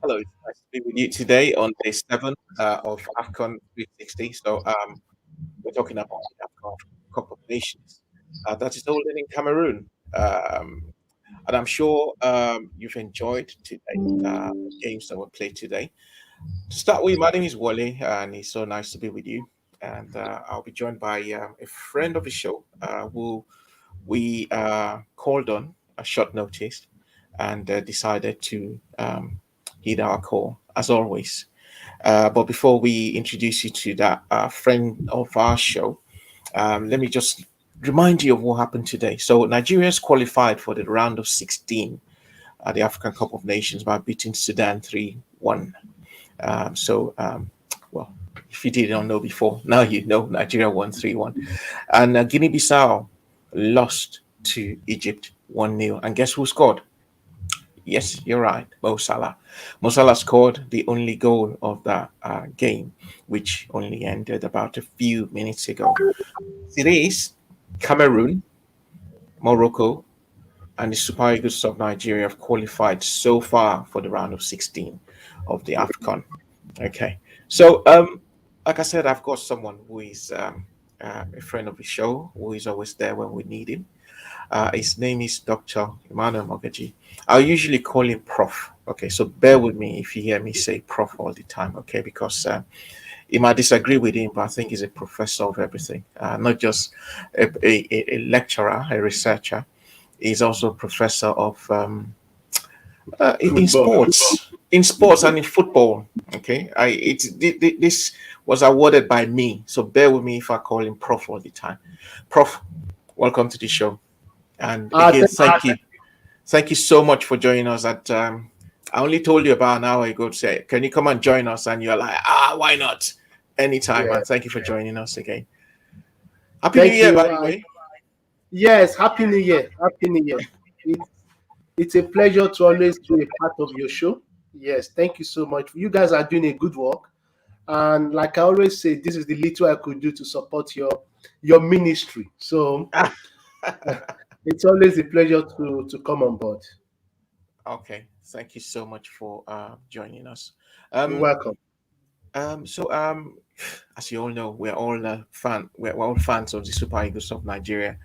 Hello, it's nice to be with you today on day seven of Afcon 360. We're talking about the Afcon Cup of Nations that is holding in Cameroon. And I'm sure you've enjoyed today games that were played today. To start with, my name is Wale, and it's so nice to be with you. And I'll be joined by a friend of the show who we called on a short notice and decided to heed our call, as always. But before we introduce you to that friend of our show, let me just remind you of what happened today. So Nigeria's qualified for the round of 16 at the African Cup of Nations by beating Sudan 3-1. Well, if you did not know before, now you know Nigeria won 3-1. And Guinea-Bissau lost to Egypt 1-0. And guess who scored? Yes, you're right, Mo Salah. Mo Salah scored the only goal of that game, which only ended about a few minutes ago. Today's Cameroon, Morocco, and the Super Eagles of Nigeria have qualified so far for the round of 16 of the Afcon. Okay, so like I said, I've got someone who is a friend of the show, who is always there when we need him. His name is Dr. Emmanuel Mogaji. I'll usually call him Prof. Okay, so bear with me if you hear me say Prof all the time, okay? Because you might disagree with him, but I think he's a professor of everything, not just a lecturer, a researcher. He's also a professor of in sports and in football. Okay, this was awarded by me, so bear with me if I call him Prof all the time. Prof, welcome to the show. And again, thank you so much for joining us. I only told you about an hour ago to say, can you come and join us? And you're like, why not? Anytime. And thank you for joining us again. Happy New Year, by the way. Yes, Happy New Year. Happy New Year. It's a pleasure to always be a part of your show. Yes, thank you so much. You guys are doing a good work. And like I always say, this is the little I could do to support your ministry. So it's always a pleasure to come on board. Okay, thank you so much for joining us. You're welcome. As you all know, we're all fans of the Super Eagles of Nigeria,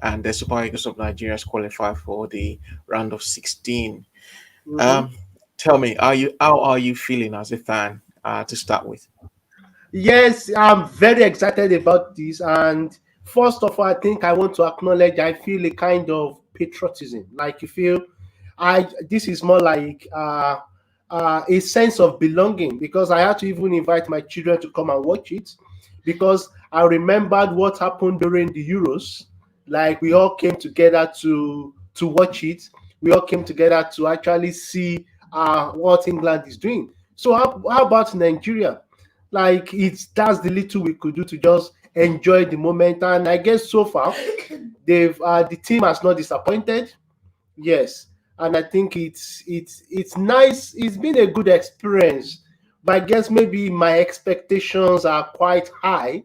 and the Super Eagles of Nigeria has qualified for the round of 16. Tell me, how are you feeling as a fan to start with? Yes, I'm very excited about this, and first of all, I think I want to acknowledge I feel a kind of patriotism. Like you feel, this is more like a sense of belonging, because I had to even invite my children to come and watch it, because I remembered what happened during the Euros. Like we all came together to watch it. We all came together to actually see what England is doing. So how about Nigeria? Like that's the little we could do to just enjoy the moment, and I guess so far the team has not disappointed. Yes, and I think it's nice. It's been a good experience, but I guess maybe my expectations are quite high.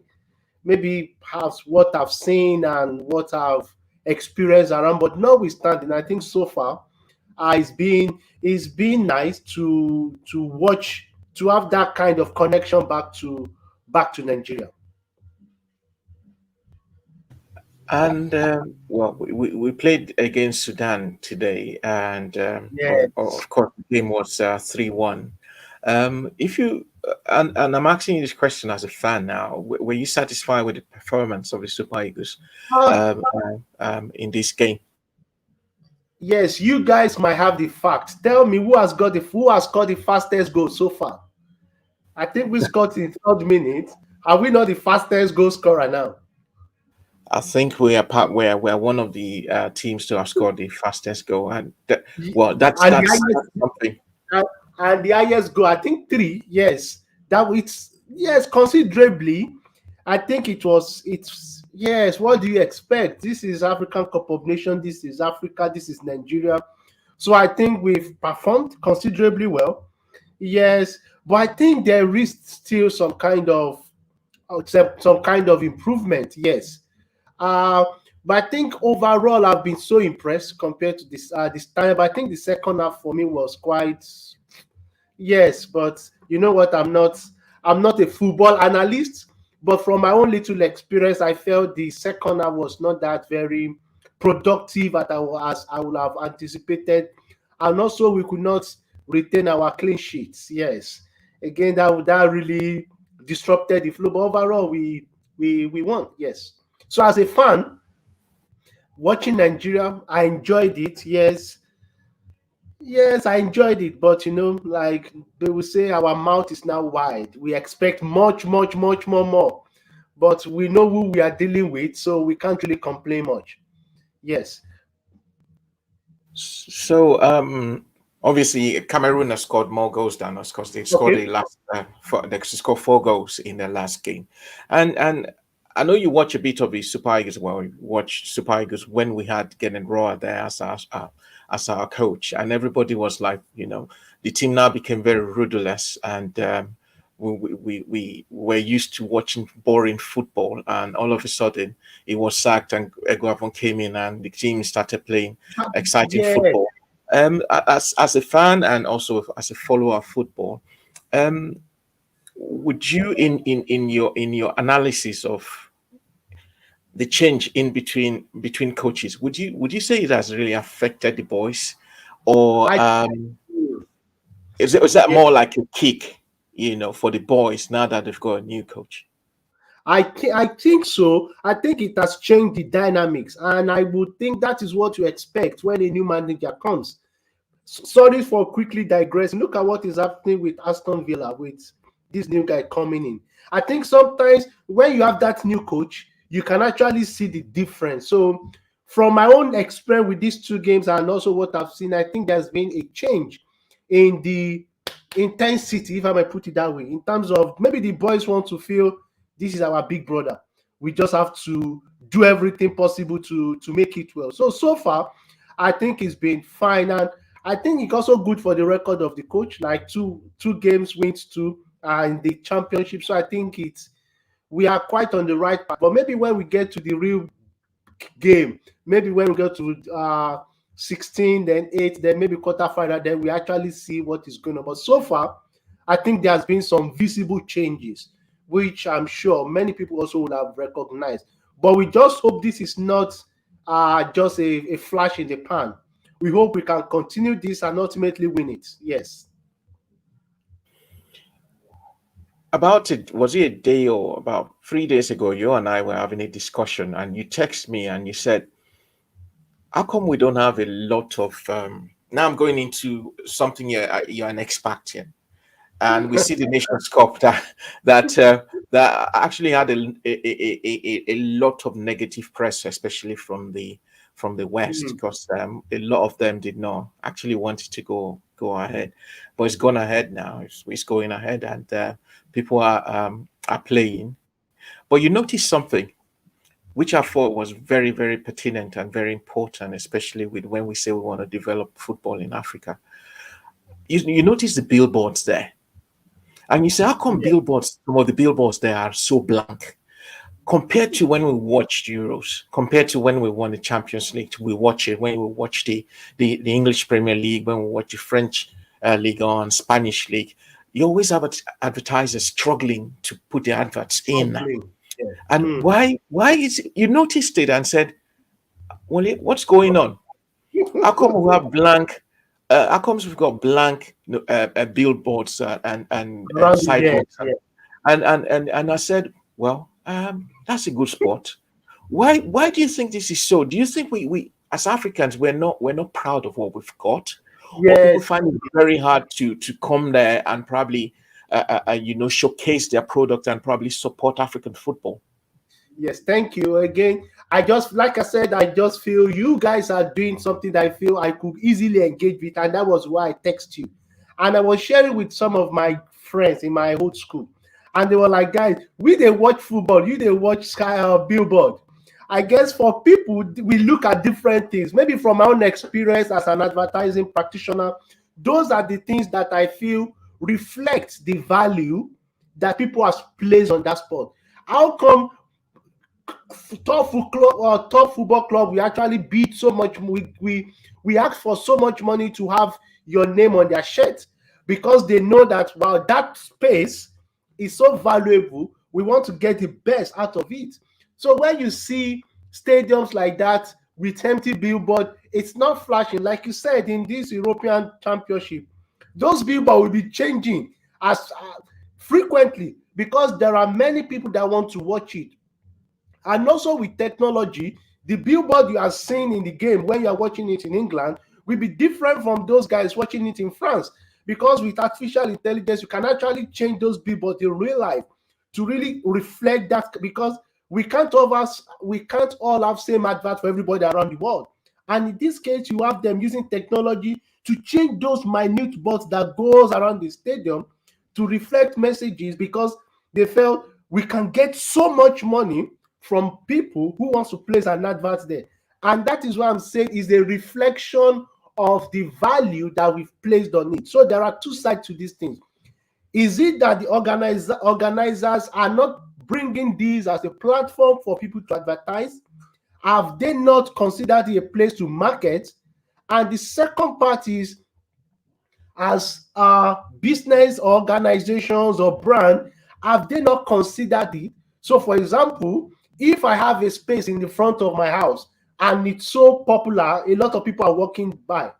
Maybe perhaps what I've seen and what I've experienced around, but notwithstanding, I think so far it's been nice to watch to have that kind of connection back to Nigeria. And well, we played against Sudan today, and Yes. of course the game was 3-1. If you and I'm asking you this question as a fan now, were you satisfied with the performance of the Super Eagles Uh, in this game? yes, you guys might have the facts. Tell me who has scored the fastest goal so far? I think we scored in third minute. Are we not the fastest goal scorer now? I think we are we're one of the teams to have scored the fastest goal, and well, And the that's highest something. and, and the highest goal, I think three. Yes, that it's yes considerably. I think it's yes. What do you expect? This is African Cup of Nations. This is Africa. This is Nigeria. So I think we've performed considerably well. Yes, but I think there is still some kind of improvement. Yes, uh, but I think overall I've been so impressed compared to this time. But I think the second half for me was quite. Yes, but you know what? I'm not a football analyst, but from my own little experience, I felt the second half was not that very productive as I would have anticipated, and also we could not retain our clean sheets. Yes, again that really disrupted the flow. But overall, we won. Yes. So as a fan watching Nigeria, I enjoyed it. Yes, yes, I enjoyed it, but like they will say, our mouth is now wide. We expect much, much, much more. But we know who we are dealing with, so we can't really complain much. Yes. So obviously Cameroon has scored more goals than us because they scored Okay. the last they scored 4 goals in their last game, and I know you watch a bit of the Super Eagles. Well, you watched Super Eagles when we had Genen Roa there as our coach, and everybody was like, the team now became very rudderless, and we were used to watching boring football, and all of a sudden he was sacked, and Eguavon came in, and the team started playing exciting Yeah. football. As a fan and also as a follower of football, um, would you in your analysis of the change in between coaches, would you say it has really affected the boys, or I is that yeah, more like a kick, for the boys now that they've got a new coach? I think so. I think it has changed the dynamics, and I would think that is what you expect when a new manager comes. Sorry for quickly digressing. Look at what is happening with Aston Villa with this new guy coming in. I think sometimes when you have that new coach, you can actually see the difference. So, from my own experience with these two games and also what I've seen, I think there's been a change in the intensity, if I may put it that way, in terms of maybe the boys want to feel this is our big brother. We just have to do everything possible to make it well. So far, I think it's been fine, and I think it's also good for the record of the coach. Like two games wins two in the championship. So I think we are quite on the right path. But maybe when we get to the real game, maybe when we go to 16, then 8, then maybe quarterfinal, then we actually see what is going on. But so far, I think there has been some visible changes, which I'm sure many people also would have recognized. But we just hope this is not just a flash in the pan. We hope we can continue this and ultimately win it. Yes. About it, was it a day or about 3 days ago? You and I were having a discussion, and you text me and you said, "How come we don't have a lot of?" Now I'm going into something you're an expert in, and we see the Nations Cup that actually had a lot of negative press, especially from the West, Mm. because a lot of them did not actually want it to go ahead, but it's gone ahead now. It's going ahead, and people are playing. But you notice something which I thought was very, very pertinent and very important, especially with when we say we want to develop football in Africa. You notice the billboards there, and you say, how come Yeah. some of the billboards there are so blank compared to when we watched Euros, compared to when we won the Champions League? We watch it when we watch the English Premier League, when we watch the French League on Spanish League. you always have advertisers struggling to put their adverts in. Struggling. Yeah. And Hmm. why is it, you noticed it and said, well, what's going on? How come we have blank? How comes we've got blank billboards and Around the years. sidewalks Yeah. and I said, well, that's a good spot. Why do you think this is so? Do you think we as Africans we're not proud of what we've got, or people Yes. find it very hard to come there and probably showcase their product and probably support African football? Yes, thank you again. I just, like I said, I just feel you guys are doing something that I feel I could easily engage with, and that was why I text you. And I was sharing with some of my friends in my old school, and they were like, "Guys, we they watch football, you they watch Sky Billboard." I guess for people, we look at different things. Maybe from my own experience as an advertising practitioner, those are the things that I feel reflect the value that people have placed on that sport. How come top football club we actually beat so much, we ask for so much money to have your name on their shirt, because they know that, wow, that space is so valuable, we want to get the best out of it. So when you see stadiums like that with empty billboard, it's not flashing. Like you said, in this European championship, those billboard will be changing as frequently, because there are many people that want to watch it. And also with technology, the billboard you are seeing in the game when you are watching it in England will be different from those guys watching it in France. Because with artificial intelligence, you can actually change those billboards in real life to really reflect that. Because we can't all have same advert for everybody around the world. And in this case, you have them using technology to change those minute boards that goes around the stadium to reflect messages, because they felt we can get so much money from people who wants to place an advert there. And that is what I'm saying is a reflection of the value that we've placed on it. So there are two sides to these things. Is it that the organizers are not bringing these as a platform for people to advertise? Have they not considered it a place to market? And the second part is, as business organizations or brand, have they not considered it? So for example, if I have a space in the front of my house and it's so popular, a lot of people are walking by.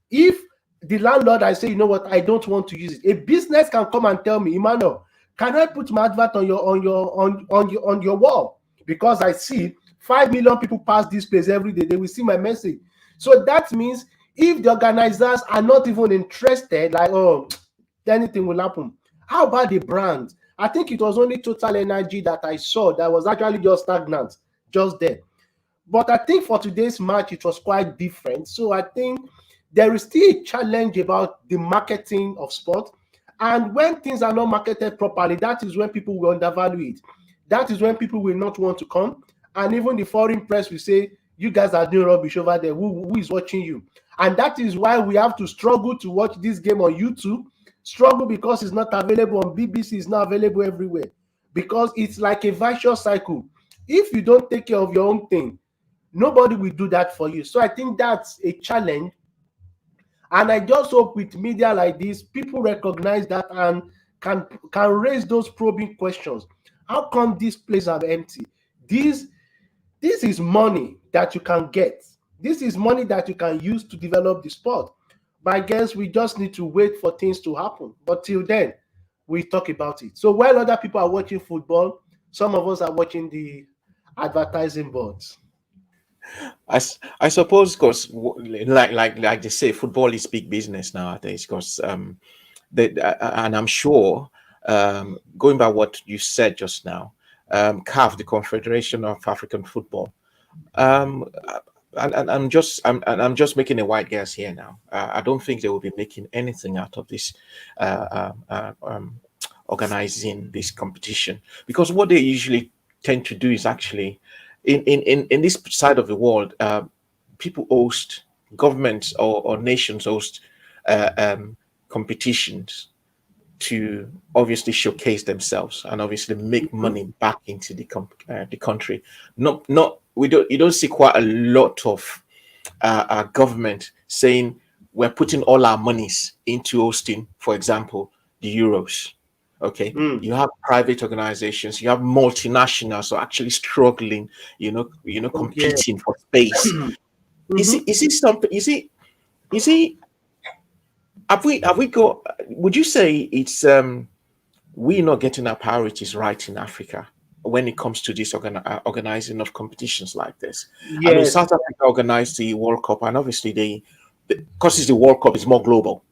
If the landlord, I say, you know what, I don't want to use it, a business can come and tell me, Emmanuel, can I put my advert on your wall? Because I see 5 million people pass this place every day, they will see my message. So that means if the organizers are not even interested, like, oh, anything will happen. How about the brand? I think it was only Total Energy that I saw that was actually just stagnant, just there. But I think for today's match, it was quite different. So I think there is still a challenge about the marketing of sport. And when things are not marketed properly, that is when people will undervalue it. That is when people will not want to come. And even the foreign press will say, you guys are doing rubbish over there. Who is watching you? And that is why we have to struggle to watch this game on YouTube. Struggle because it's not available on BBC, it's not available everywhere. Because it's like a vicious cycle. If you don't take care of your own thing, nobody will do that for you. So I think that's a challenge. And I just hope with media like this, people recognize that and can raise those probing questions. How come these places are empty? This this is money that you can get. This is money that you can use to develop the sport. But I guess we just need to wait for things to happen. But till then, we talk about it. So while other people are watching football, some of us are watching the advertising boards. I suppose because like they say, football is big business nowadays. Because and I'm sure, going by what you said just now, CAF, the Confederation of African Football, um, and I'm just making a wide guess here now. I don't think they will be making anything out of this, uh, uh, uh, um, organizing this competition, because what they usually tend to do is actually in this side of the world, people host, governments or nations host competitions to obviously showcase themselves and obviously make money back into the country. Not we don't You don't see quite a lot of our government saying we're putting all our monies into hosting, for example, the Euros. Okay, Mm. you have private organizations, you have multinationals who are actually struggling, Oh, yeah. competing for space. Mm-hmm. Is it something? Is it? Have we got? Would you say it's we're not getting our priorities right in Africa when it comes to this organizing of competitions like this? I mean, Yes. South Africa organized the World Cup, and obviously because it's the World Cup, it's more global.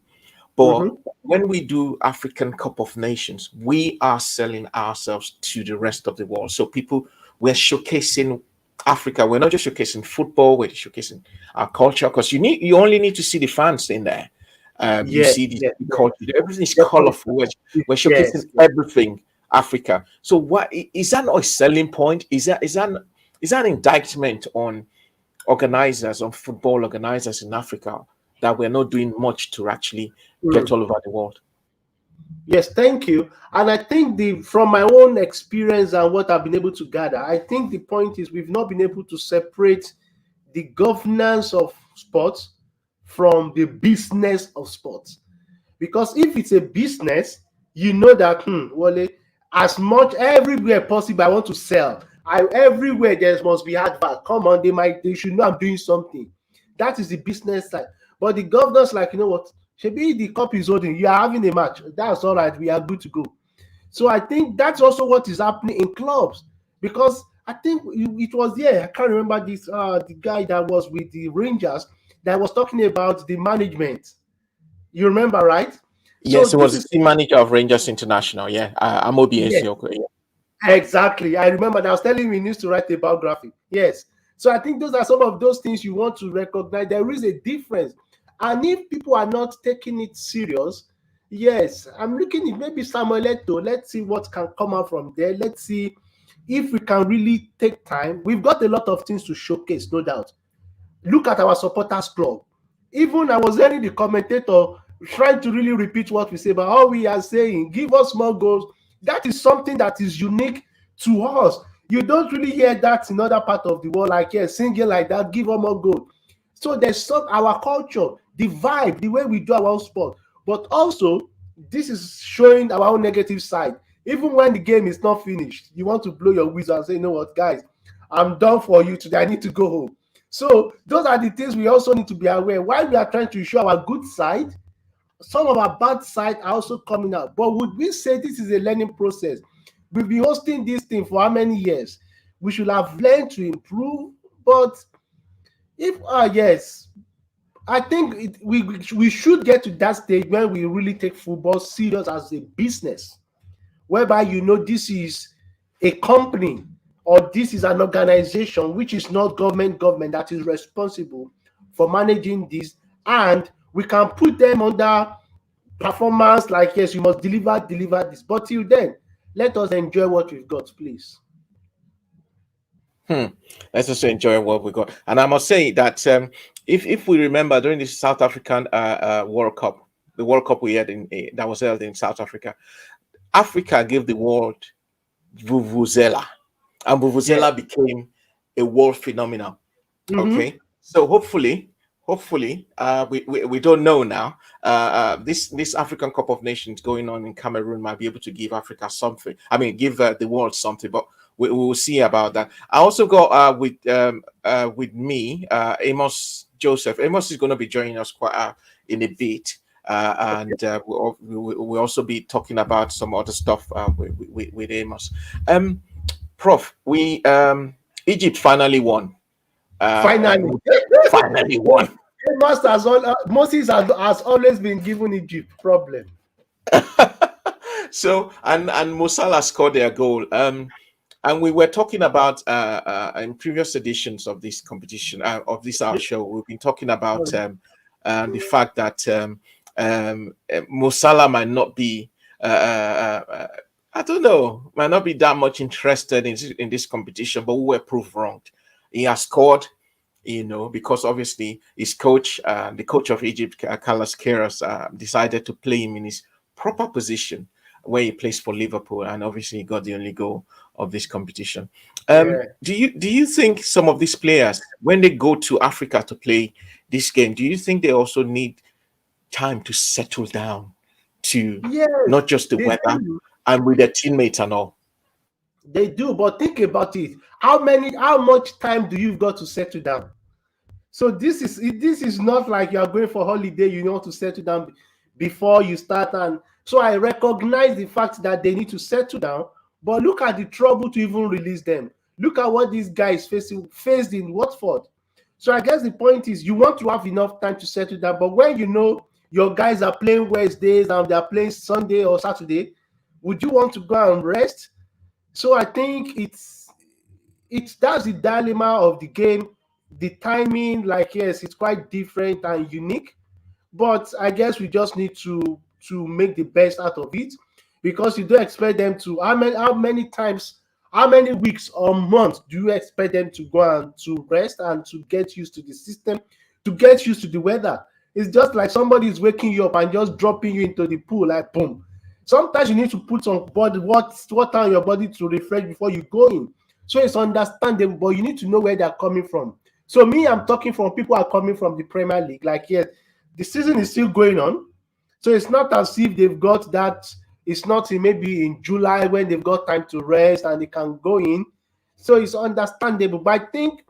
But Mm-hmm. when we do African Cup of Nations, we are selling ourselves to the rest of the world. So we're showcasing Africa. We're not just showcasing football. We're showcasing our culture because you only need to see the fans in there. You Yes. see Yes. the Yes. culture. Everything is The culture. colorful. We're showcasing Yes. Yes. everything Africa. So what is that not a selling point? Is that an indictment on organizers, on football organizers in Africa, that we're not doing much to actually get Mm. all over the world? Yes, thank you. And I think the from my own experience and what I've been able to gather, I think the point is we've not been able to separate the governance of sports from the business of sports. Because if it's a business, you know that Wale, as much everywhere possible, I want to sell. Everywhere there must be advert. Come on, they should know I'm doing something. That is the business side. But the governors, like, you know what? Should the cup is holding. You are having a match. That's all right. We are good to go. So I think that's also what is happening in clubs because I think it was there. I can't remember this the guy that was with the Rangers that was talking about the management. You remember, right? Yes, So it was this the is team manager of Rangers International. Yeah, Amobi yes, Eziokwe. Yeah. exactly. I remember that I was telling me he needs to write a biography. Yes. So I think those are some of those things you want to recognize. There is a difference. And if people are not taking it serious, yes, I'm looking at maybe Samuel Eto'o. Let's see what can come out from there. Let's see if we can really take time. We've got a lot of things to showcase, no doubt. Look at our supporters club. Even I was hearing the commentator trying to really repeat what we say, but all we are saying, give us more goals. That is something that is unique to us. You don't really hear that in other part of the world, like singing like that, give us more goals. So there's some our culture, the vibe, the way we do our own sport, but also this is showing our own negative side. Even when the game is not finished, you want to blow your whistle and say, you know what, guys, I'm done for you today. I need to go home. So those are the things we also need to be aware. While we are trying to show our good side, some of our bad side are also coming out. But would we say this is a learning process? We've been hosting this thing for how many years? We should have learned to improve. But if yes, I think we should get to that stage when we really take football serious as a business, whereby this is a company or this is an organization which is not government that is responsible for managing this, and we can put them under performance like yes, you must deliver this, but till then let us enjoy what we've got, please. Hmm. Let's also enjoy what we got. And I must say that if we remember during the South African World Cup, the World Cup we had that was held in South Africa, Africa gave the world Vuvuzela, and Yeah. Vuvuzela became a world phenomenon. Mm-hmm. Okay, so hopefully, we don't know now. This African Cup of Nations going on in Cameroon might be able to give Africa something. I mean, give the world something, but we will see about that. I also got with me Amos Joseph. Amos is going to be joining us quite in a bit. And we'll also be talking about some other stuff with Amos. Prof, we Egypt finally won. Finally. Finally won. Moses has always been given Egypt problem. So and Musala scored their goal. And we were talking about in previous editions of this competition of this our show. We've been talking about the fact that Musala might not be. I don't know, might not be that much interested in this competition, but we were proved wrong. He has scored, because obviously his coach, the coach of Egypt, Carlos Queiroz, decided to play him in his proper position where he plays for Liverpool, and obviously he got the only goal of this competition. Yeah. Do you think some of these players, when they go to Africa to play this game, do you think they also need time to settle down, to Yes, not just the they weather do. and with their teammates and all. They do, but think about it. How much time do you got to settle down? So this is not like you are going for holiday, you want to settle down before you start. And so I recognize the fact that they need to settle down, but look at the trouble to even release them. Look at what these guys faced in Watford. So I guess the point is you want to have enough time to settle down, but when you know your guys are playing Wednesdays and they are playing Sunday or Saturday, would you want to go and rest? So I think it's that's the dilemma of the game. The timing, like, yes, it's quite different and unique, but I guess we just need to make the best out of it, because you don't expect them to. How many times, how many weeks or months do you expect them to go and to rest and to get used to the system, to get used to the weather? It's just like somebody is waking you up and just dropping you into the pool, like boom. Sometimes you need to put some body water on your body to refresh before you go in. So it's understandable, but you need to know where they're coming from. So me, I'm talking from people who are coming from the Premier League. Like, yes, the season is still going on. So it's not as if they've got that. It's not maybe in July when they've got time to rest and they can go in. So it's understandable. But I think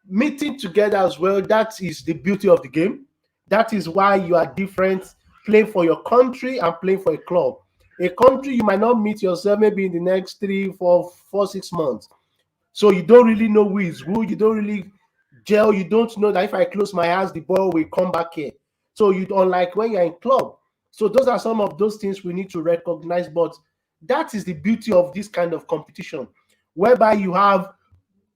meeting together as well, that is the beauty of the game. That is why you are different, playing for your country and playing for a club. A country you might not meet yourself maybe in the next 3, 4, 4, 6 months. So you don't really know who is who. You don't really gel. You don't know that if I close my eyes, the ball will come back here. So you don't, like when you're in club. So those are some of those things we need to recognize. But that is the beauty of this kind of competition, whereby you have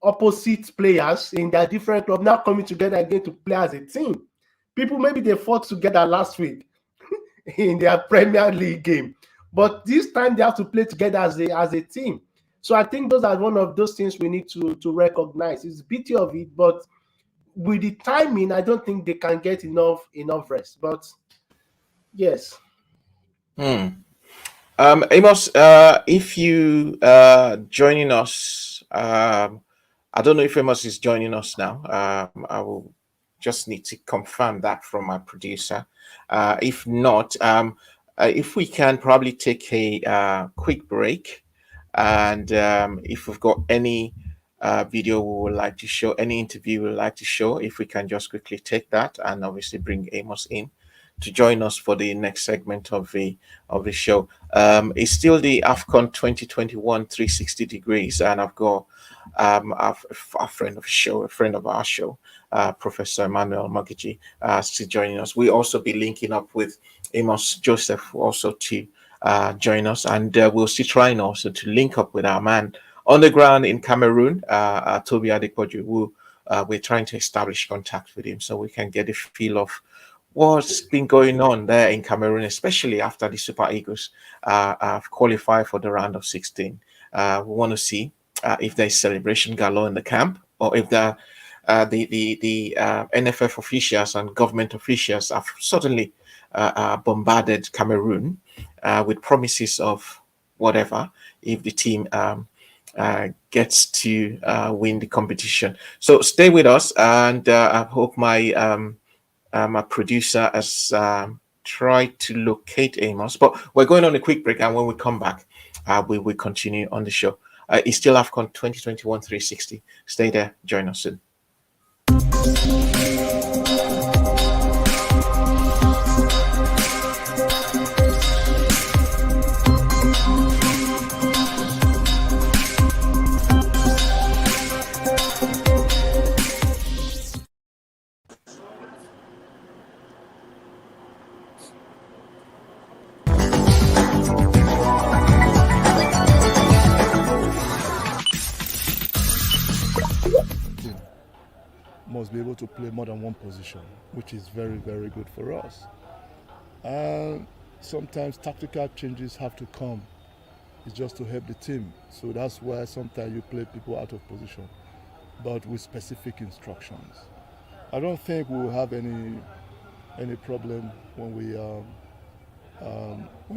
opposite players in their different club now coming together again to play as a team. People, maybe they fought together last week in their Premier League game, but this time they have to play together as a team. So I think those are one of those things we need to recognize. It's the beauty of it, but with the timing, I don't think they can get enough rest. But yes, Hmm. Amos, if you joining us, I don't know if Amos is joining us now. I will just need to confirm that from my producer. If not, if we can probably take a quick break, and if we've got any video we would like to show, any interview we would like to show, if we can just quickly take that and obviously bring Amos in to join us for the next segment of the show. It's still the Afcon 2021 360 degrees, and I've got a friend of the show, a friend of our show, Professor Emmanuel Magiji, still joining us. We also be linking up with Amos Joseph also to join us, and we'll still trying also to link up with our man on the ground in Cameroon, Toby Adepoju, who we're trying to establish contact with him so we can get a feel of what's been going on there in Cameroon, especially after the Super Eagles have qualified for the round of 16. We want to see if there's celebration galore in the camp, or if the NFF officials and government officials have suddenly bombarded Cameroon with promises of whatever if the team gets to win the competition. So stay with us, and I hope my producer has tried to locate Amos, but we're going on a quick break, and when we come back, we will continue on the show. It's still AFCON 2021 360. Stay there. Join us soon. Must be able to play more than one position, which is very, very good for us. And sometimes tactical changes have to come. It's just to help the team. So that's why sometimes you play people out of position, but with specific instructions. I don't think we'll have any problem when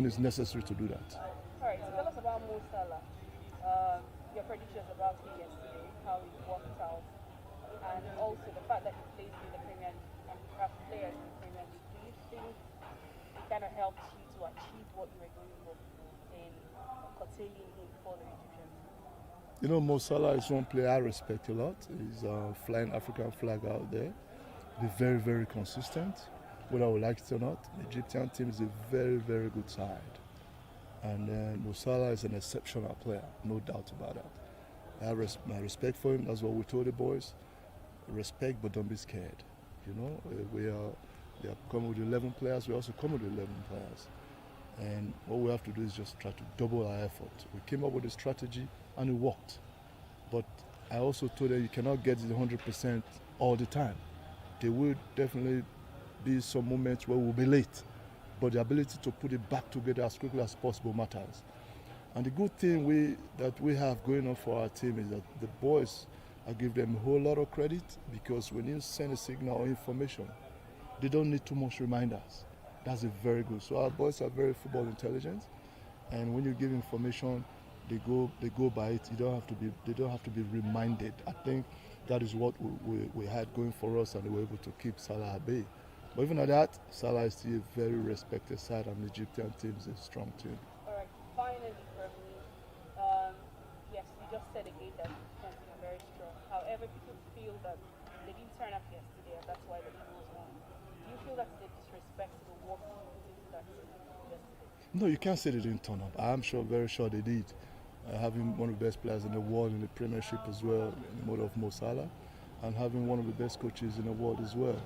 it's necessary to do that. All right, so tell us about Mo Salah. Your predictions about him yesterday, how it worked out, and also the fact that he plays in the Premier League and we have players in the Premier League. Do you think it kind of helped you to achieve follow Egyptians? You know, Mo Salah is one player I respect a lot. He's flying African flag out there. He's very, very consistent. Whether we like it or not, the Egyptian team is a very, very good side. And Mo Salah is an exceptional player, no doubt about that. I have my respect for him. That's what we told the boys. Respect, but don't be scared. You know, they have come with 11 players. We also come with 11 players. And what we have to do is just try to double our effort. We came up with a strategy and it worked. But I also told them you cannot get it 100% all the time. There will definitely be some moments where we'll be late. But the ability to put it back together as quickly as possible matters. And the good thing that we have going on for our team is that the boys, I give them a whole lot of credit, because when you send a signal or information, they don't need too much reminders. That's very good. So our boys are very football intelligent, and when you give information, they go by it. They don't have to be reminded. I think that is what we had going for us, and they were able to keep Salah at bay. But even at that, Salah is still a very respected side, and the Egyptian team is a strong team. All right, finally from me, yes, you just said again that Egyptians are very strong. However, people feel that they didn't turn up yesterday, and that's why the league was won. Do you feel that's a disrespect to the work you put into that team yesterday? No, you can't say they didn't turn up. I'm very sure they did. Having one of the best players in the world in the Premiership as well, in the mode of Mo Salah, and having one of the best coaches in the world as well,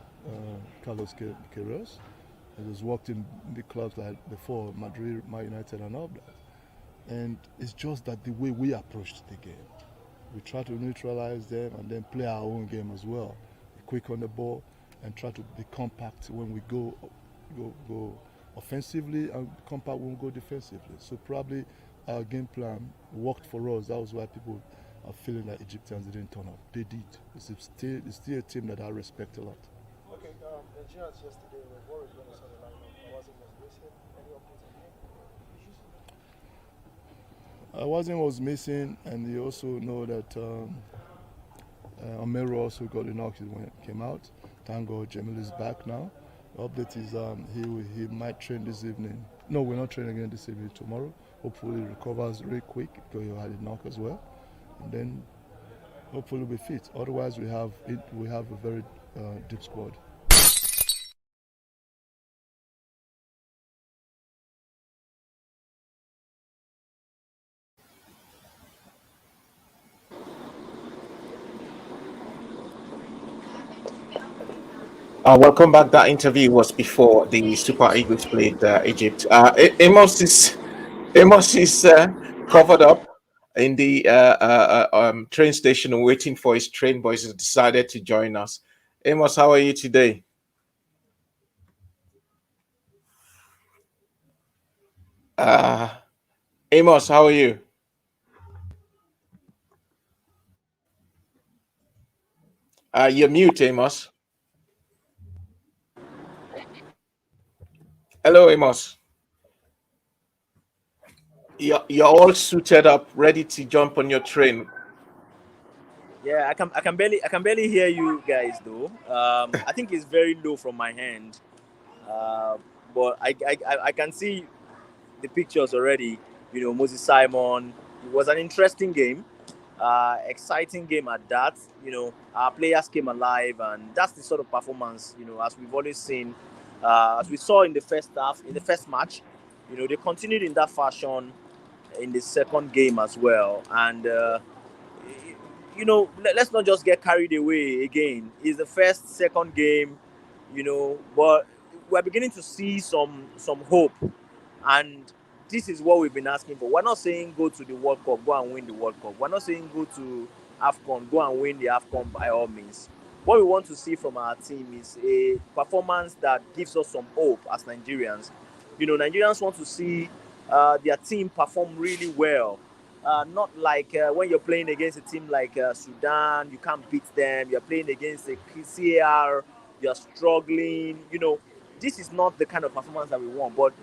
Carlos Queiroz. He has worked in big clubs like before, Madrid, Man United and all that. And it's just that the way we approached the game. We try to neutralize them and then play our own game as well. Be quick on the ball and try to be compact when we go offensively, and compact when we go defensively. So probably our game plan worked for us. That was why people are feeling that Egyptians didn't turn up. They did. It's still a team that I respect a lot. Okay, Nigerians yesterday were worried when they saw the lineup. Awazim was missing. Any updates on him? Awazim was missing, and you also know that Omero also got a knock when it came out. Thank God Jamil is back now. The update is he might train this evening. No, we're not training again this evening, tomorrow. Hopefully he recovers really quick, because he had a knock as well. And then hopefully we'll be fit. Otherwise we have a very deep squad. Welcome back. That interview was before the Super Eagles played Egypt. Amos is covered up in the train station waiting for his train, but he's decided to join us. Amos, how are you today? Uh, Amos, how are you? You're mute, Amos. Hello, Amos. You're all suited up, ready to jump on your train. Yeah, I can barely hear you guys though. I think it's very low from my hand, uh, but I can see the pictures already. Moses Simon. It was an interesting game, exciting game at that. Our players came alive, and that's the sort of performance as we've always seen, as we saw in the first half, in the first match. They continued in that fashion in the second game as well, and. Let's not just get carried away again. It's the second game, but we're beginning to see some hope, and this is what we've been asking for. We're not saying go to the World Cup, go and win the World Cup. We're not saying go to Afcon, go and win the Afcon by all means. What we want to see from our team is a performance that gives us some hope as Nigerians. Nigerians want to see their team perform really well. Not like when you're playing against a team like Sudan, you can't beat them. You're playing against a CAR, you're struggling. This is not the kind of performance that we want. But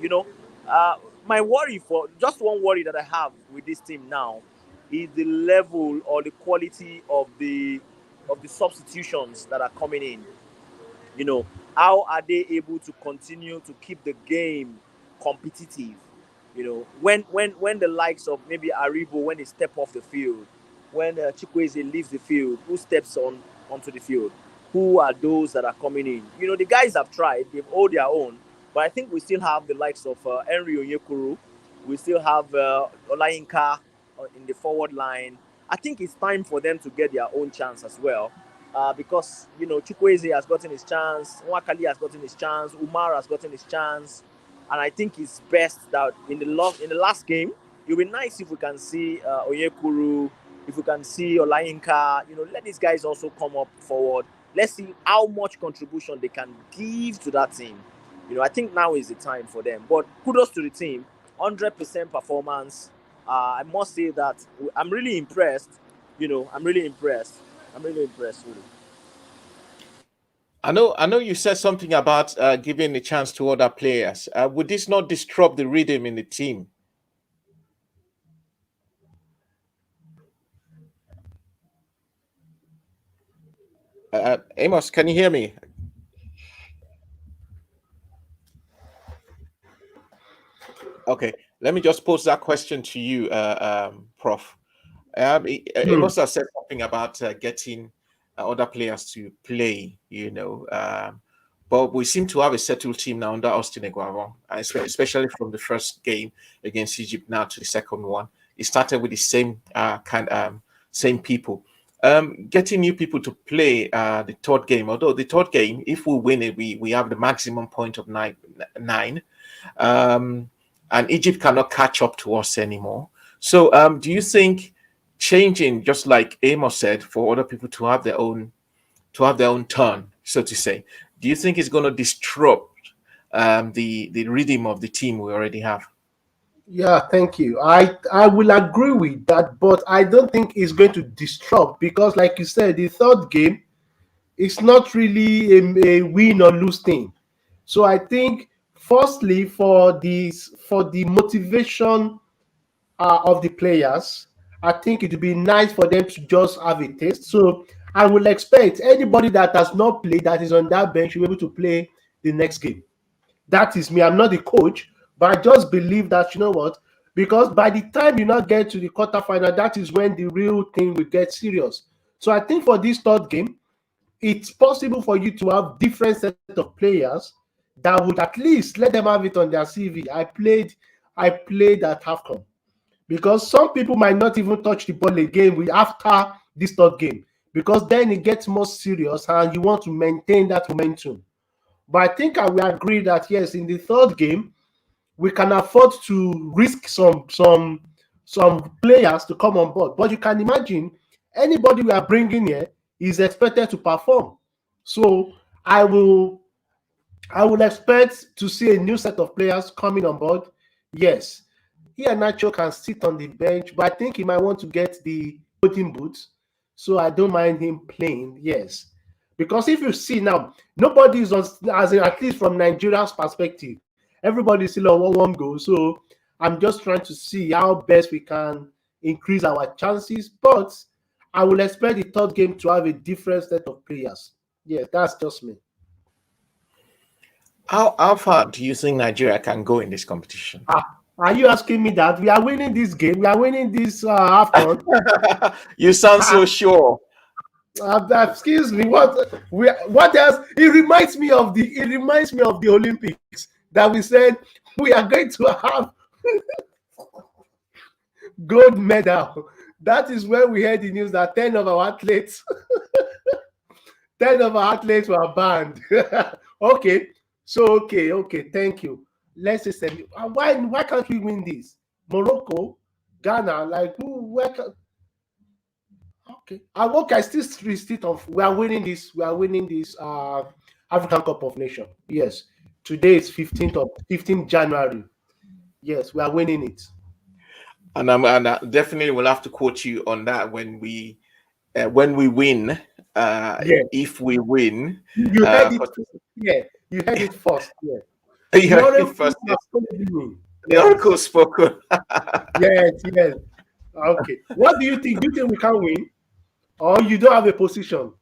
my worry, for just one worry that I have with this team now, is the level or the quality of the substitutions that are coming in. How are they able to continue to keep the game competitive? You know, when the likes of maybe Aribo, when they step off the field, when Chukwueze leaves the field, who steps onto the field? Who are those that are coming in? You know, the guys have tried; they've all their own. But I think we still have the likes of Henry Onyekuru. We still have Olayinka in the forward line. I think it's time for them to get their own chance as well. Because you know Chukwueze has gotten his chance, Nwakali has gotten his chance, Umar has gotten his chance, and I think it's best that in the last game, it'll be nice if we can see Onyekuru, if we can see Olayinka. You know, let these guys also come up forward. Let's see how much contribution they can give to that team. You know, I think now is the time for them. But kudos to the team, 100% performance. I must say that I'm really impressed. You know, I'm really impressed. I'm really impressed, really. I know you said something about giving a chance to other players. Would this not disrupt the rhythm in the team? Amos, can you hear me? Okay, let me just pose that question to you, Prof. Amos has said something about getting other players to play, but we seem to have a settled team now under Austin Eguavon, especially from the first game against Egypt now to the second one. It started with the same people. Getting new people to play the third game, although the third game, if we win it, we have the maximum point of nine. And Egypt cannot catch up to us anymore. So do you think changing, just like Amos said, for other people to have their own turn, so to say, do you think it's going to disrupt the rhythm of the team we already have? Yeah, thank you. I will agree with that, but I don't think it's going to disrupt because, like you said, the third game is not really a win or lose thing. So I think, firstly, for the motivation of the players, I think it would be nice for them to just have a taste. So I will expect anybody that has not played that is on that bench will be able to play the next game. That is me. I'm not the coach, but I just believe that, you know what? Because by the time you not get to the quarterfinal, that is when the real thing will get serious. So I think for this third game, it's possible for you to have different set of players that would at least let them have it on their CV. I played at Afcon because some people might not even touch the ball again after this third game because then it gets more serious and you want to maintain that momentum. But I think I will agree that yes, in the third game, we can afford to risk some players to come on board. But you can imagine anybody we are bringing here is expected to perform. So I will I will expect to see a new set of players coming on board. Yes, he and Nacho can sit on the bench, but I think he might want to get the golden boots. So I don't mind him playing. Yes, because if you see now, nobody is on, as in, at least from Nigeria's perspective, everybody is still on one goal. So I'm just trying to see how best we can increase our chances. But I will expect the third game to have a different set of players. Yes, that's just me. How far do you think Nigeria can go in this competition? Are you asking me that? We are winning this game. We are winning this Afcon. You sound so sure. Excuse me. What else? It reminds me of the Olympics that we said we are going to have gold medal. That is when we heard the news that 10 of our athletes were banned. Okay. So okay. Thank you. Let's just say why can't we win this? Morocco, Ghana, like who? Okay. I still sit off. We are winning this. We are winning this African Cup of Nations. Yes. Today is 15th January. Yes, we are winning it. And I definitely will have to quote you on that when we win. Yeah. If we win, You heard it. Yeah. You heard it first. Yeah. you The heard it oracle first. has told me. The oracle spoken. Yes. Okay. What do you think? Do you think we can win? Or you don't have a position?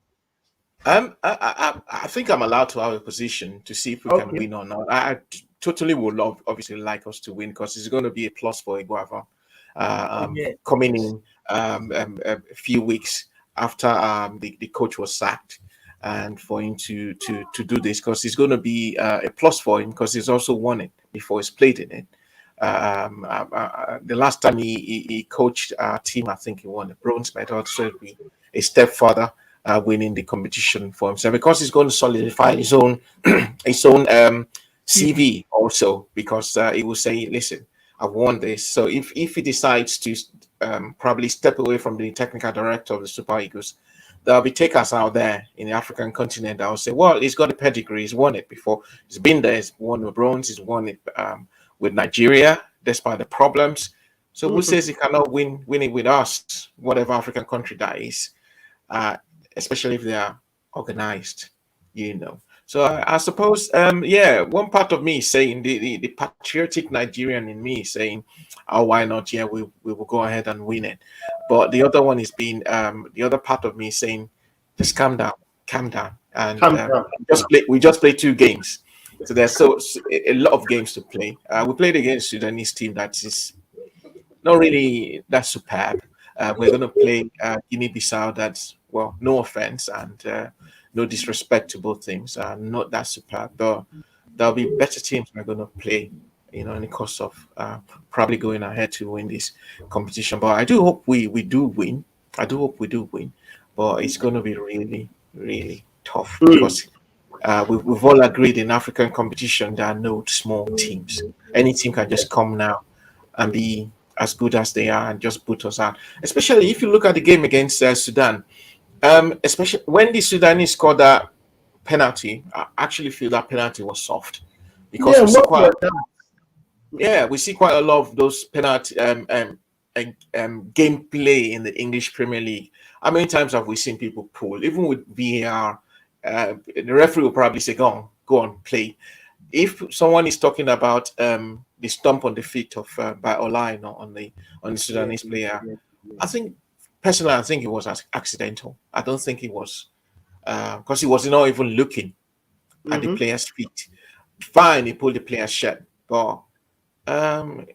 I think I'm allowed to have a position to see if we can Okay. win or not. totally would love, obviously, like us to win because it's going to be a plus for Iguava. Yeah. Coming in a few weeks after the coach was sacked, and for him to do this because it's going to be a plus for him because he's also won it before he's played in it. The last time he coached our team, I think he won a bronze medal, so it'll be a step further winning the competition for himself because he's going to solidify his own his own CV also because he will say, "Listen, I've won this." So if he decides to probably step away from the technical director of the Super Eagles, there'll be takers out there in the African continent that will say, "Well, he's got a pedigree. He's won it before. He's been there. He's won the bronze. He's won it with Nigeria, despite the problems. So who says he cannot win it with us, whatever African country that is, uh, especially if they are organized, you know." So I suppose, yeah, one part of me is saying the patriotic Nigerian in me is saying, "Oh, why not? Yeah, we will go ahead and win it." But the other one is being, the other part of me is saying, just calm down, and Calm down. we just played 2 games. So there's a lot of games to play. We played against Sudanese team that is not really that superb. We're going to play Guinea-Bissau. That's, well, no offense and no disrespect to both teams. Not that superb. There'll be better teams we're going to play. In the course of probably going ahead to win this competition. But I do hope we do win. I do hope we do win. But it's going to be really, really tough because we've all agreed in African competition there are no small teams. Any team can just come now and be as good as they are and just put us out. Especially if you look at the game against Sudan, especially when the Sudanese scored that penalty, I actually feel that penalty was soft because Yeah, we see what quite was that? we see quite a lot of those penalty gameplay in the English Premier League. How many times have we seen people pull, even with VAR? The referee will probably say, go on, play." If someone is talking about the stump on the feet of by Olai on the Sudanese player, I think personally, I think it was accidental. I don't think it was because he was not even looking at the Mhm. player's feet. Fine, he pulled the player's shirt, but um,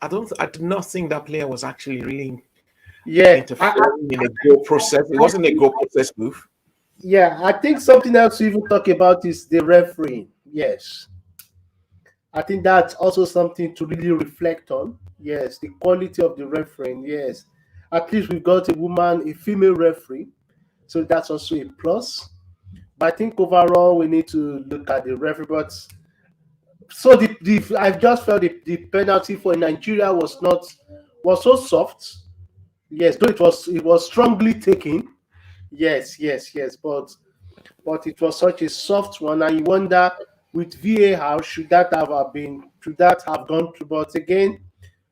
I did not think that player was actually really Yeah, interfering in a goal process. It wasn't a goal process move. I think something else to even talk about is the refereeing. Yes, I think that's also something to really reflect on. Yes, the quality of the refereeing. Yes, at least we've got a female referee, so that's also a plus. But I think overall we need to look at the referee. But so the I've just felt the penalty for Nigeria was so soft. Yes, though it was strongly taken. Yes. But it was such a soft one, and you wonder with VAR should that have gone through? But again,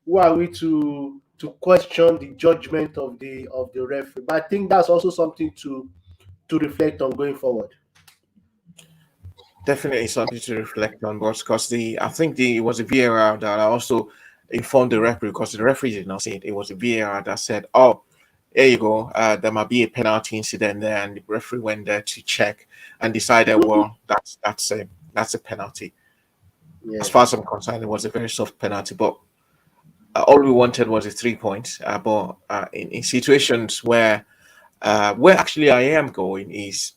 who are we to question the judgment of the referee? But I think that's also something to reflect on going forward. Definitely something to reflect on, boss. Because I think it was a VAR that I also informed the referee because the referee did not say it. It was a VAR that said, "Oh, there you go. There might be a penalty incident there," and the referee went there to check and decided, "Well, that's a penalty." As Yeah. far as I'm concerned, it was a very soft penalty, but all we wanted was a 3 points. But in situations where actually I am going is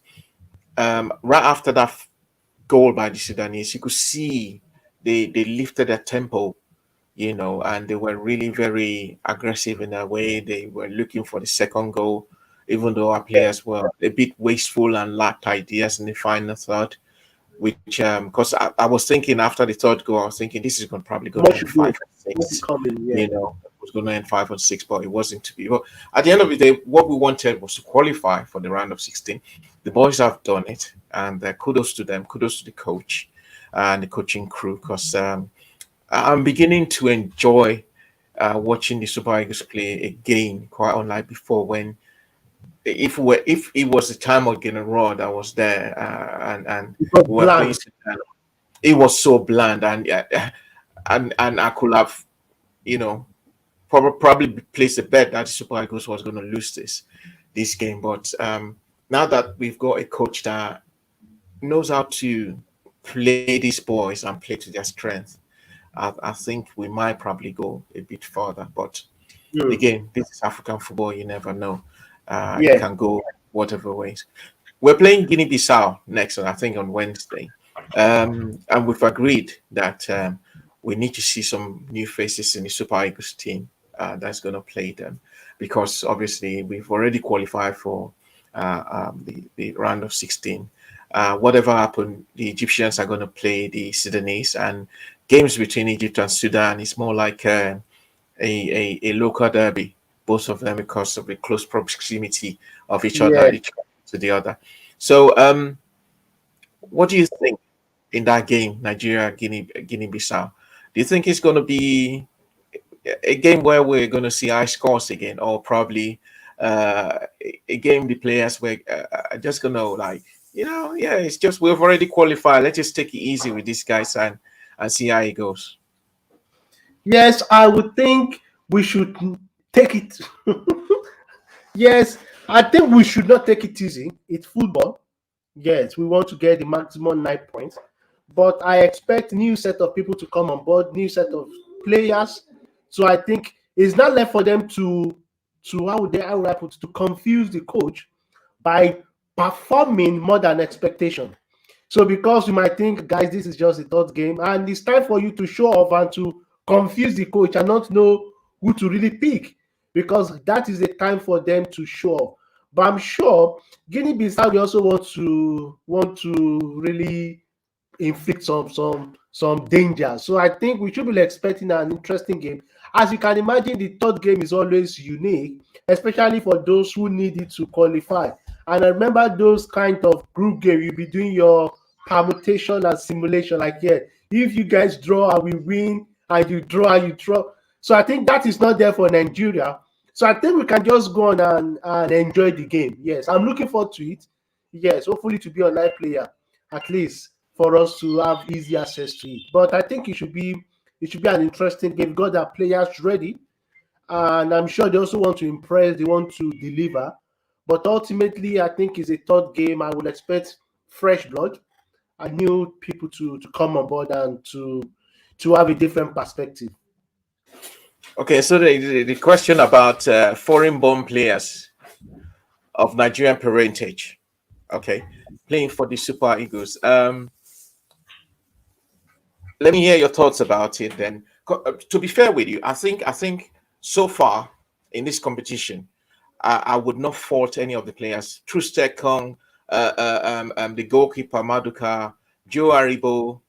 right after that goal by the Sudanese, you could see they lifted their tempo, and they were really very aggressive in their way. They were looking for the second goal, even though our players were a bit wasteful and lacked ideas in the final third. Which, because I was thinking after the third goal, I was thinking this is probably going to Much end to do. 5 or 6. Coming. Yeah. It was going to end 5 or 6, but it wasn't to be. But at the end of the day, what we wanted was to qualify for the round of 16. The boys have done it, and kudos to them. Kudos to the coach and the coaching crew, because I'm beginning to enjoy watching the Super Eagles play again, quite unlike before when if it was the time of getting raw that was there and It was we were playing blank. Sudan, it was so bland and I could have you know probably placed a bet that the Super Eagles was going to lose this game, but now that we've got a coach that knows how to play these boys and play to their strength, I think we might probably go a bit further. But Hmm. again, this is African football. You never know. It Yeah. can go whatever ways. We're playing Guinea-Bissau next, I think, on Wednesday. And we've agreed that we need to see some new faces in the Super Eagles team that's going to play them, because obviously we've already qualified for the round of 16. Whatever happened, the Egyptians are going to play the Sudanese, and games between Egypt and Sudan is more like a local derby, both of them, because of the close proximity of each other, Yeah. each to the other. So, what do you think in that game, Nigeria, Guinea Bissau? Do you think it's going to be a game where we're going to see high scores again, or probably a game the players were are just going to, like, yeah, it's just we've already qualified. Let's just take it easy with these guys and see how it goes. Yes, I would think we should take it. Yes, I think we should not take it easy. It's football. Yes, we want to get the maximum 9 points, but I expect new set of people to come on board, new set of players. So I think it's not left for them to how would I put it, to confuse the coach by performing more than expectation. So because you might think, guys, this is just a third game, and it's time for you to show off and to confuse the coach and not know who to really pick, because that is the time for them to show off. But I'm sure Guinea-Bissau they also want to really inflict some danger. So I think we should be expecting an interesting game. As you can imagine, the third game is always unique, especially for those who need it to qualify. And I remember those kind of group game, you'll be doing your permutation and simulation. Like, yeah, if you guys draw and we win, and you draw and you draw. So I think that is not there for Nigeria. So I think we can just go on and enjoy the game. Yes, I'm looking forward to it. Yes, hopefully to be on live player at least for us to have easy access to it. But I think it should be an interesting game. Got their players ready, and I'm sure they also want to impress. They want to deliver. But ultimately, I think it's a third game. I would expect fresh blood and new people to come on board and to have a different perspective. Okay, so the question about foreign-born players of Nigerian parentage, okay, playing for the Super Eagles. Let me hear your thoughts about it. Then, to be fair with you, I think so far in this competition, I would not fault any of the players. Trustek Kong, the goalkeeper Maduka, Joe Aribo,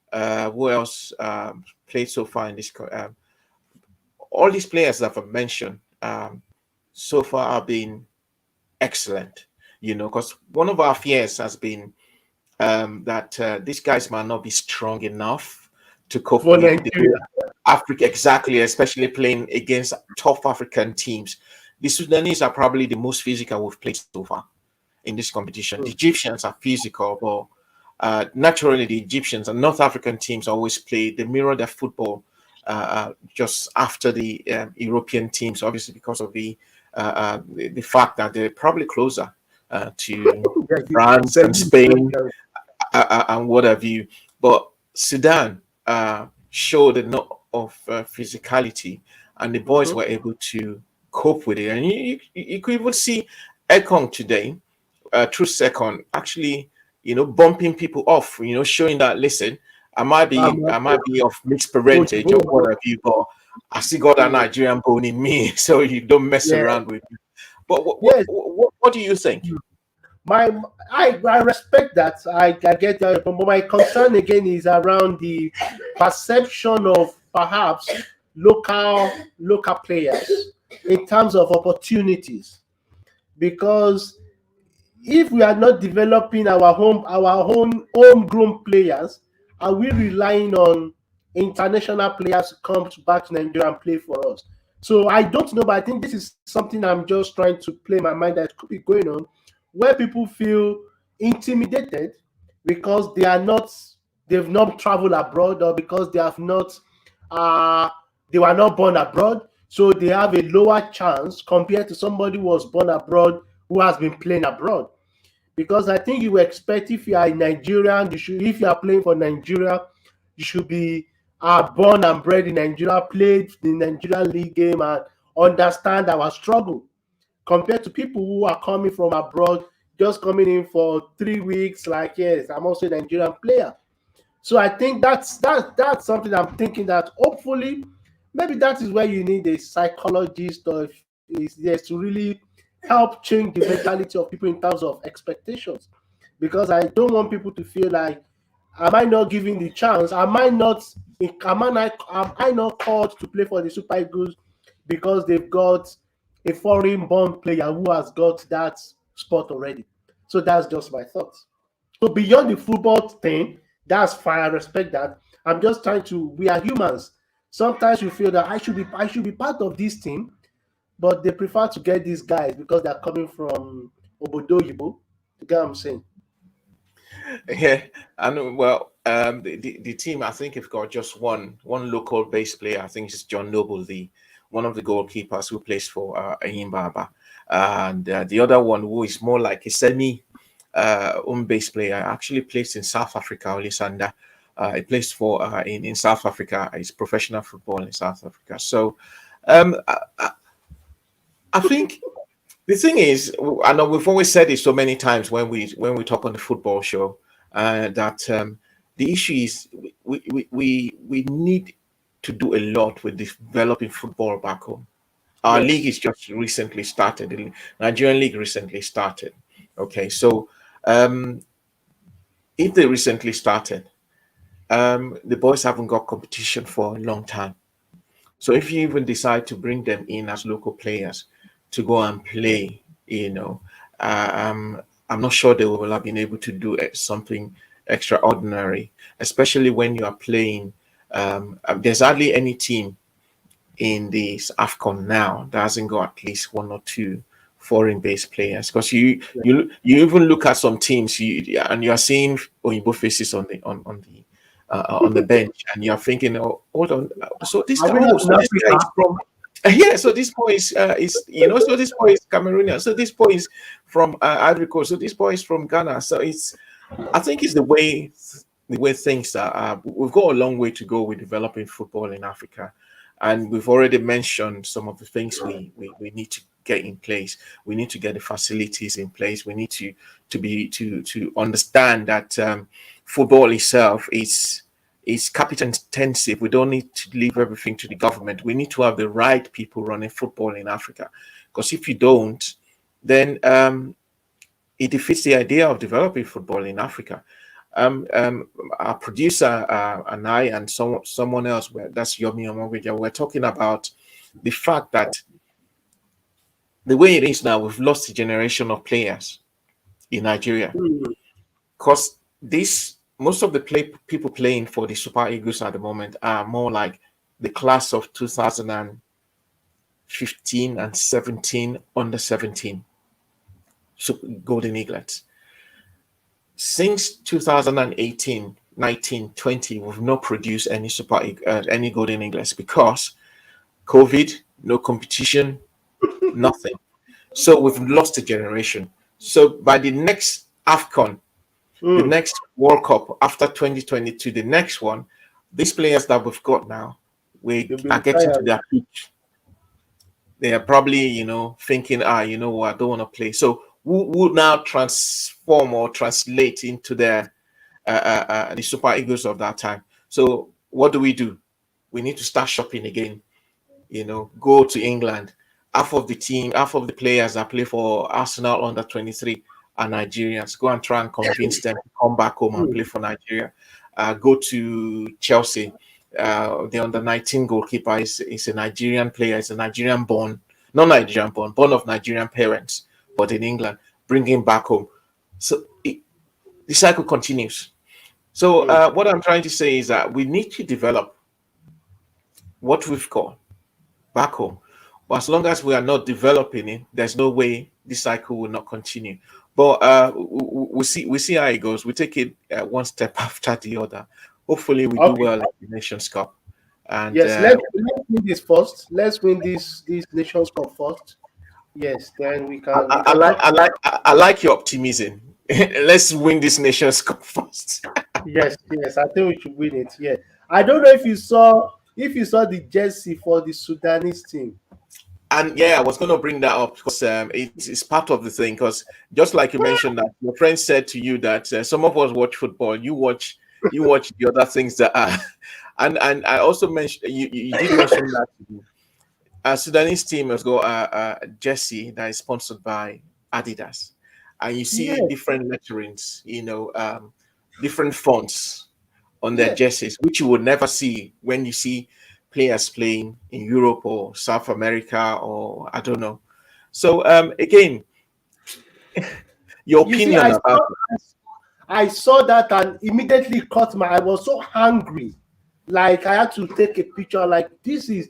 who else played so far in this? All these players that I've mentioned so far have been excellent. Because one of our fears has been that these guys might not be strong enough to cope For with the Nigeria. Africa, exactly, especially playing against tough African teams. The Sudanese are probably the most physical we've played so far in this competition. The Egyptians are physical, but naturally the Egyptians and North African teams always play, they mirror their football just after the European teams, obviously because of the fact that they're probably closer to Yeah, France and 70 Spain and what have you. But Sudan showed a lot of physicality, and the boys were able to cope with it. And you could even see Ekong today, through second, actually, bumping people off, showing that, listen, I might be of mixed parentage or what have you, but I still got that Nigerian bone in me, so you don't mess Yeah. around with me. But Yes. what do you think? My I respect that. I get that, but my concern again is around the perception of perhaps local players in terms of opportunities, because if we are not developing our own homegrown players, are we relying on international players to come back to Nigeria and play for us? So I don't know, but I think this is something I'm just trying to play in my mind that could be going on, where people feel intimidated because they've not traveled abroad, or because uh they were not born abroad, so they have a lower chance compared to somebody who was born abroad, who has been playing abroad. because I think you expect if you are a Nigerian, if you are playing for Nigeria, you should be born and bred in Nigeria, played the Nigerian league game, and understand our struggle. Compared to people who are coming from abroad, just coming in for 3 weeks, like, yes, I'm also a Nigerian player. So I think that's something I'm thinking that hopefully maybe that is where you need a psychologist or is yes to really help change the mentality of people in terms of expectations. Because I don't want people to feel like, am I not giving the chance? Am I not called to play for the Super Eagles because they've got a foreign born player who has got that spot already? So that's just my thoughts. So beyond the football thing, that's fine. I respect that. I'm just trying to. We are humans. Sometimes you feel that I should be part of this team, but they prefer to get these guys because they're coming from Obodo Yibo. You get what I'm saying? Yeah, and well, the team I think have got just one local base player. I think it's John Noble, the one of the goalkeepers who plays for Enyimba, and the other one who is more like a semi home base player actually plays in South Africa. Olisanda, he plays for in South Africa. He's professional football in South Africa. So, um, I think the thing is, I know we've always said it so many times when we talk on the football show, that the issue is we need to do a lot with developing football back home. Our league Yes. is just recently started. The Nigerian league recently started. Okay, so um, if they recently started, the boys haven't got competition for a long time. So if you even decide to bring them in as local players to go and play, uh, um, I'm not sure they will have been able to do something extraordinary, especially when you are playing. There's hardly any team in this Afcon now that hasn't got at least one or two foreign-based players. Because you even look at some teams, and you are seeing Oyinbo faces on the bench, and you're thinking, oh, hold on, so this Are guy, we not oh, so in this guy is Africa? from yeah, so this boy is so this boy is Cameroonian, so this boy is from Ivory Coast, so this boy is from Ghana. So I think it's the way things are. We've got a long way to go with developing football in Africa, and we've already mentioned some of the things we need to get in place. We need to get the facilities in place. We need to understand that football itself is capital intensive. We don't need to leave everything to the government. We need to have the right people running football in Africa, because if you don't, then it defeats the idea of developing football in Africa. Our producer and I and someone else, that's Yomi Omogweja, we're talking about the fact that the way it is now, we've lost a generation of players in Nigeria, Hmm. because this most of the people playing for the Super Eagles at the moment are more like the class of 2015 and 17, under 17, Golden Eaglets. Since 2018, 19, 20, we've not produced any Golden Eaglets because COVID, no competition, nothing. So we've lost a generation. So by the next Afcon, the Hmm. next World Cup after 2022, the next one, these players that we've got now, we You'll be are getting to retired. their peak. They are probably, thinking, you know what, I don't want to play. So who would now transform or translate into the Super Eagles of that time? So what do? We need to start shopping again. Go to England. Half of the players that play for Arsenal under 23 are Nigerians. Go and try and convince them to come back home and Hmm. play for Nigeria. Go to Chelsea. The under 19 goalkeeper is a Nigerian player. Is a Nigerian born, not Nigerian born of Nigerian parents, but in England. Bring him back home. So the cycle continues. So Hmm. what I'm trying to say is that we need to develop what we've got back home. But as long as we are not developing it, there's no way this cycle will not continue. But we see how it goes. We take it one step after the other. Hopefully, we do Okay. well at the Nations Cup. And Yes. Let's win this first. Let's win this Nations Cup first. Yes. Then we I, can I, we I can like talk. I like I like your optimism. Let's win this Nations Cup first. Yes, yes, I think we should win it. Yeah, I don't know if you saw the jersey for the Sudanese team. And yeah, I was going to bring that up because it's part of the thing. Because just like you mentioned, that your friend said to you that some of us watch football, you watch the other things that are. And I also mentioned you did mention that Sudanese team has got a jersey that is sponsored by Adidas, and you see Yes, different letterings, different fonts on their yes. jerseys, which you would never see when you see players playing in Europe or South America or I don't know. So again, your You see, opinion about I saw that and immediately caught my. I was so hungry, like I had to take a picture. Like this is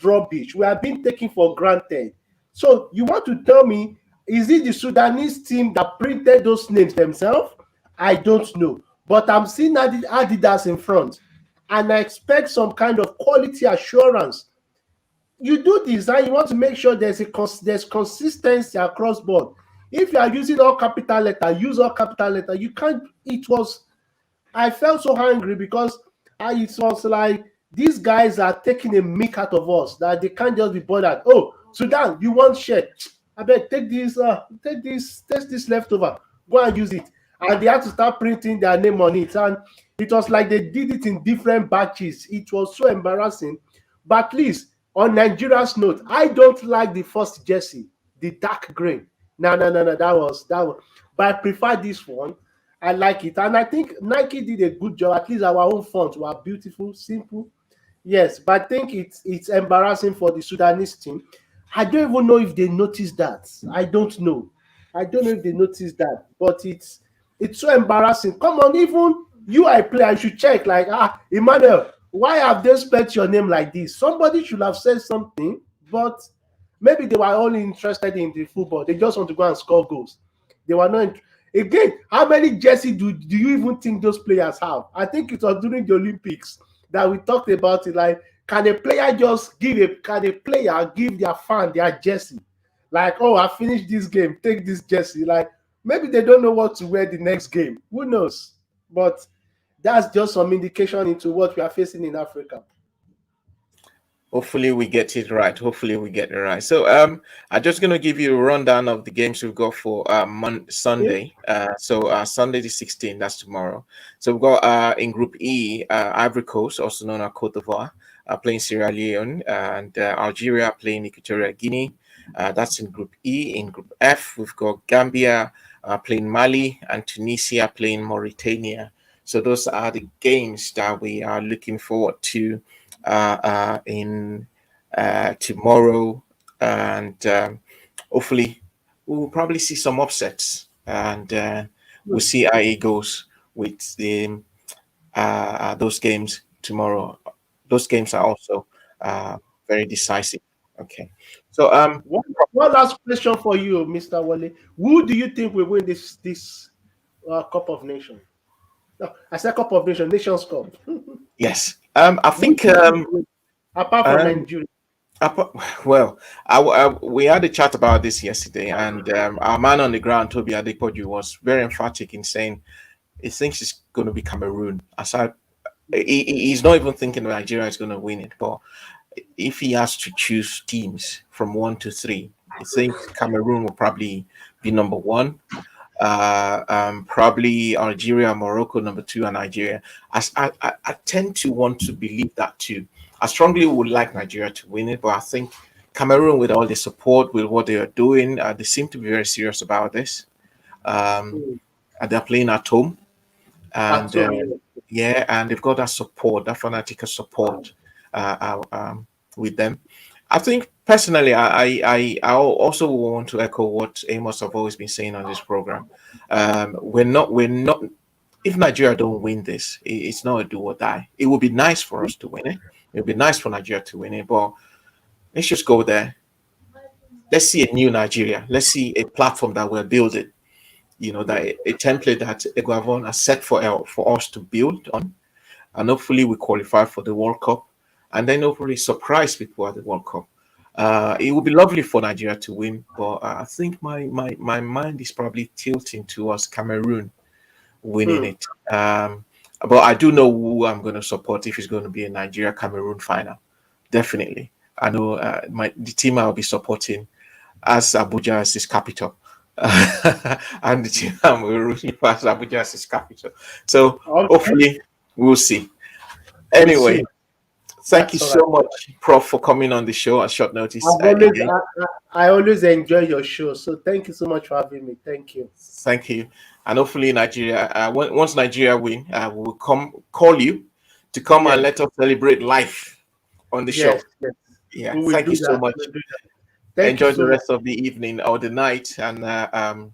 rubbish. We are being taken for granted. So you want to tell me, is it the Sudanese team that printed those names themselves? I don't know, but I'm seeing Adidas in front, and I expect some kind of quality assurance. You do design, you want to make sure there's consistency across board. If you are using all capital letter, use all capital letter. You can't. It was. I felt so angry because it was like these guys are taking a mick out of us that they can't just be bothered. Oh, Sudan, you want shirt? I bet take this leftover, go and use it. And they had to start printing their name on it. And it was like they did it in different batches. It was so embarrassing. But at least on Nigeria's note, I don't like the first jersey, the dark green. No, no, no, no. That was. But I prefer this one. I like it. And I think Nike did a good job. At least our own fonts were beautiful, simple. Yes, but I think it's embarrassing for the Sudanese team. I don't even know if they noticed that. I don't know. I don't know if they noticed that. But it's so embarrassing. Come on, even you I play, I should check. Like, Emmanuel, why have they spelled your name like this? Somebody should have said something, but maybe they were only interested in the football. They just want to go and score goals. They were not. Again, how many jerseys do you even think those players have? I think it was during the Olympics that we talked about it. Like, can a player give their fan their jersey? Like, oh, I finished this game, take this jersey. Like, maybe they don't know what to wear the next game. Who knows? But that's just some indication into what we are facing in Africa. hopefully we get it right. Hopefully we get it right. So I'm just gonna give you a rundown of the games we've got for Okay? Sunday. Sunday the 16th, that's tomorrow. So we've got in Group E, Ivory Coast, also known as Cote d'Ivoire, playing Sierra Leone, and Algeria playing Equatorial Guinea. That's in Group E. In Group F, we've got Gambia playing Mali and Tunisia playing Mauritania. So those are the games that we are looking forward to in tomorrow, and hopefully we'll probably see some upsets, and we'll see how it goes with those games tomorrow. Those games are also very decisive. Okay, so One last question for you, Mr. Wale. Who do you think will win this Cup of Nations? No, I said Cup of Nations, Nations Cup. yes, I Who think do you think will win, apart from um, Nigeria? well, we had a chat about this yesterday, and our man on the ground, Toby Adepoju, was very emphatic in saying he thinks it's going to be Cameroon. Aside, he's not even thinking Nigeria is going to win it, but if he has to choose teams from 1 to 3, I think Cameroon will probably be number one. Probably Algeria, Morocco, number two, and Nigeria. As I tend to want to believe that too. I strongly would like Nigeria to win it, but I think Cameroon, with all the support, with what they are doing, they seem to be very serious about this. Um, Hmm. and they're playing at home, At and home, yeah. yeah, and they've got that support, that fanatical support with them. I think personally, I also want to echo what Amos have always been saying on this program. We're not. If Nigeria don't win this, it's not a do or die. It would be nice for us to win it. It would be nice for Nigeria to win it, but let's just go there. Let's see a new Nigeria. Let's see a platform that we're building. That a template that Eguavon has set for us to build on, and hopefully we qualify for the World Cup, and then hopefully surprise people at the World Cup. It would be lovely for Nigeria to win, but I think my mind is probably tilting towards Cameroon winning Hmm. it. But I do know who I'm going to support if it's going to be a Nigeria Cameroon final. Definitely, I know the team I'll be supporting as Abuja as his capital. And the team I'm rooting for as Abuja as his capital. So Okay, hopefully we'll see. we'll Anyway, see. thank you That's all right. so much, Prof, for coming on the show at short notice I've always again. I always enjoy your show. So thank you so much for having me. Thank you. Thank you. And hopefully Nigeria, once Nigeria win, we'll come call you to come and Yes, let us celebrate life on the yes, show. yes. Yeah, We will thank you do so that. much. We'll do that. Thank you Enjoy the so much. rest of the evening or the night, and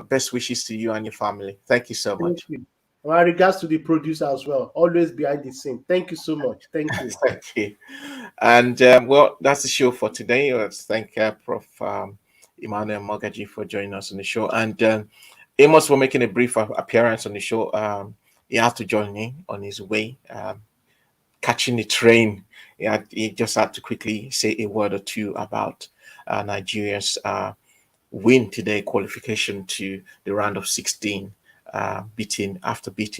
best wishes to you and your family. Thank you so Thank much. you. My regards to the producer as well. Always behind the scene. Thank you so much. Thank you. Thank you. And well, that's the show for today. Let's thank Prof. Emmanuel Mogaji for joining us on the show, and Amos for making a brief appearance on the show. He had to join me on his way, catching the train. He just had to quickly say a word or two about Nigeria's win today, qualification to the round of 16, beating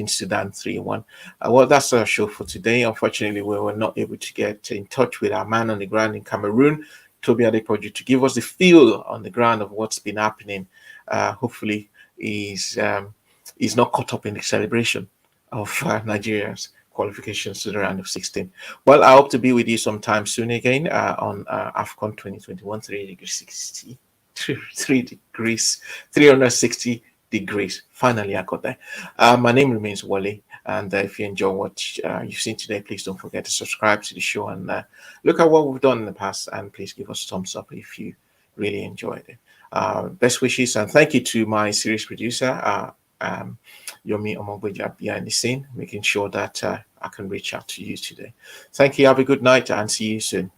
Sudan 3-1. Well, that's our show for today. Unfortunately, we were not able to get in touch with our man on the ground in Cameroon, Toby Adepoju, to give us the feel on the ground of what's been happening. Hopefully, he's not caught up in the celebration of Nigeria's qualifications to the round of 16. Well, I hope to be with you sometime soon again on Afcon 2021 360 3 degrees 360 degrees. Finally, I got there. My name remains Wally, and if you enjoy what you've seen today, please don't forget to subscribe to the show and look at what we've done in the past, and please give us a thumbs up if you really enjoyed it. Best wishes and thank you to my series producer, Yomi Omogbeja, behind the scene, making sure that I can reach out to you today. Thank you. Have a good night and see you soon.